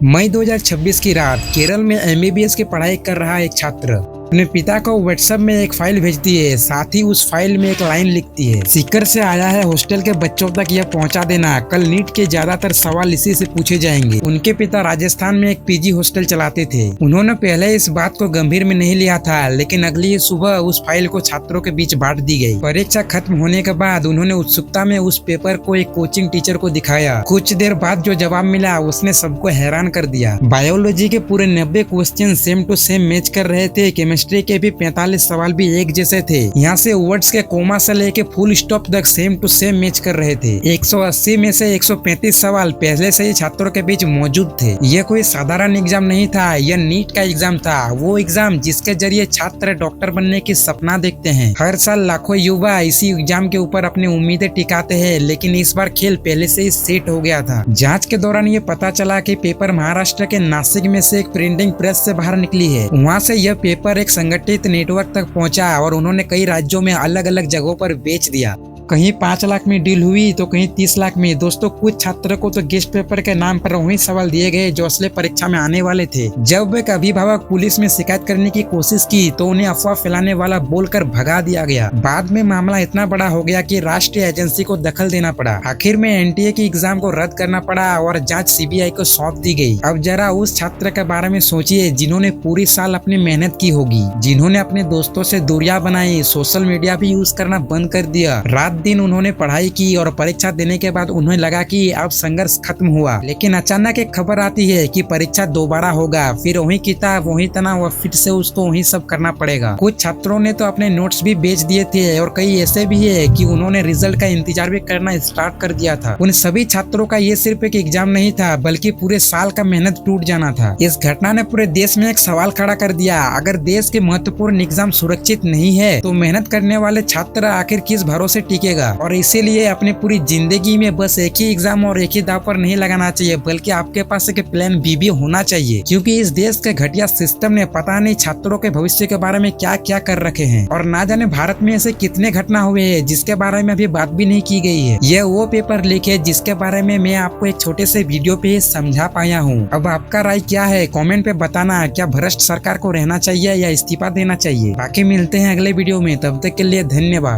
मई 2026 की रात केरल में एमबीबीएस की पढ़ाई कर रहा एक छात्र अपने पिता को व्हाट्सएप में एक फाइल भेजती है। साथ ही उस फाइल में एक लाइन लिखती है, सीकर से आया है, हॉस्टल के बच्चों तक यह पहुंचा देना। कल नीट के ज्यादातर सवाल इसी से पूछे जाएंगे। उनके पिता राजस्थान में एक पीजी हॉस्टल चलाते थे। उन्होंने पहले इस बात को गंभीर में नहीं लिया था, लेकिन अगली सुबह उस फाइल को छात्रों के बीच बांट दी गई। परीक्षा खत्म होने के बाद उन्होंने उत्सुकता में उस पेपर को एक कोचिंग टीचर को दिखाया। कुछ देर बाद जो जवाब मिला उसने सबको हैरान कर दिया। बायोलॉजी के पूरे 90 question same to same match कर रहे थे। केमिस्ट्री के भी 45 सवाल भी एक जैसे थे। यहाँ से वर्ड्स के कोमा से लेके फुल स्टॉप तक सेम टू सेम मैच कर रहे थे। 180 में से 135 सवाल पहले से ही छात्रों के बीच मौजूद थे। यह कोई साधारण एग्जाम नहीं था, यह नीट का एग्जाम था। वो एग्जाम जिसके जरिए छात्र डॉक्टर बनने की सपना देखते हैं। हर साल लाखों युवा इसी एग्जाम के ऊपर अपनी उम्मीदें टिकाते हैं, लेकिन इस बार खेल पहले से ही सेट हो गया था। जांच के दौरान ये पता चला कि पेपर महाराष्ट्र के नासिक में से एक प्रिंटिंग प्रेस से बाहर निकली है। वहाँ से यह पेपर एक संगठित नेटवर्क तक पहुंचा और उन्होंने कई राज्यों में अलग अलग जगहों पर बेच दिया। कहीं 5 लाख में डील हुई तो कहीं 30 लाख में। दोस्तों, कुछ छात्रों को तो गेस्ट पेपर के नाम पर वही सवाल दिए गए जो असली परीक्षा में आने वाले थे। जब एक अभिभावक पुलिस में शिकायत करने की कोशिश की तो उन्हें अफवाह फैलाने वाला बोलकर भगा दिया गया। बाद में मामला इतना बड़ा हो गया कि राष्ट्रीय एजेंसी को दखल देना पड़ा। आखिर में एनटीए की एग्जाम को रद्द करना पड़ा और जाँच सीबीआई को सौंप दी गई। अब जरा उस छात्र के बारे में सोचिए जिन्होंने पूरी साल अपनी मेहनत की होगी, जिन्होंने अपने दोस्तों से दूरियां बनाई, सोशल मीडिया भी यूज करना बंद कर दिया। रात दिन उन्होंने पढ़ाई की और परीक्षा देने के बाद उन्हें लगा कि अब संघर्ष खत्म हुआ। लेकिन अचानक एक खबर आती है कि परीक्षा दोबारा होगा। फिर वही किताब, वही तनाव और फिर से उसको वही सब करना पड़ेगा। कुछ छात्रों ने तो अपने नोट्स भी बेच दिए थे और कई ऐसे भी है कि उन्होंने रिजल्ट का इंतजार भी करना स्टार्ट कर दिया था। उन सभी छात्रों का ये सिर्फ एक एग्जाम नहीं था, बल्कि पूरे साल का मेहनत टूट जाना था। इस घटना ने पूरे देश में एक सवाल खड़ा कर दिया, अगर देश के महत्वपूर्ण एग्जाम सुरक्षित नहीं है तो मेहनत करने वाले छात्र आखिर किस भरोसे टिकेगा। और इसीलिए अपनी पूरी जिंदगी में बस एक ही एग्जाम और एक ही दाव पर नहीं लगाना चाहिए, बल्कि आपके पास एक प्लान बी भी होना चाहिए। क्योंकि इस देश के घटिया सिस्टम ने पता नहीं छात्रों के भविष्य के बारे में क्या क्या कर रखे हैं, और ना जाने भारत में ऐसे कितने घटना हुए हैं जिसके बारे में अभी बात भी नहीं की गई है। यह वो पेपर लीक है जिसके बारे में मैं आपको एक छोटे से वीडियो पे समझा पाया हूँ। अब आपका राय क्या है कमेंट पे बताना। क्या भ्रष्ट सरकार को रहना चाहिए या इस्तीफा देना चाहिए? बाकी मिलते हैं अगले वीडियो में, तब तक के लिए धन्यवाद।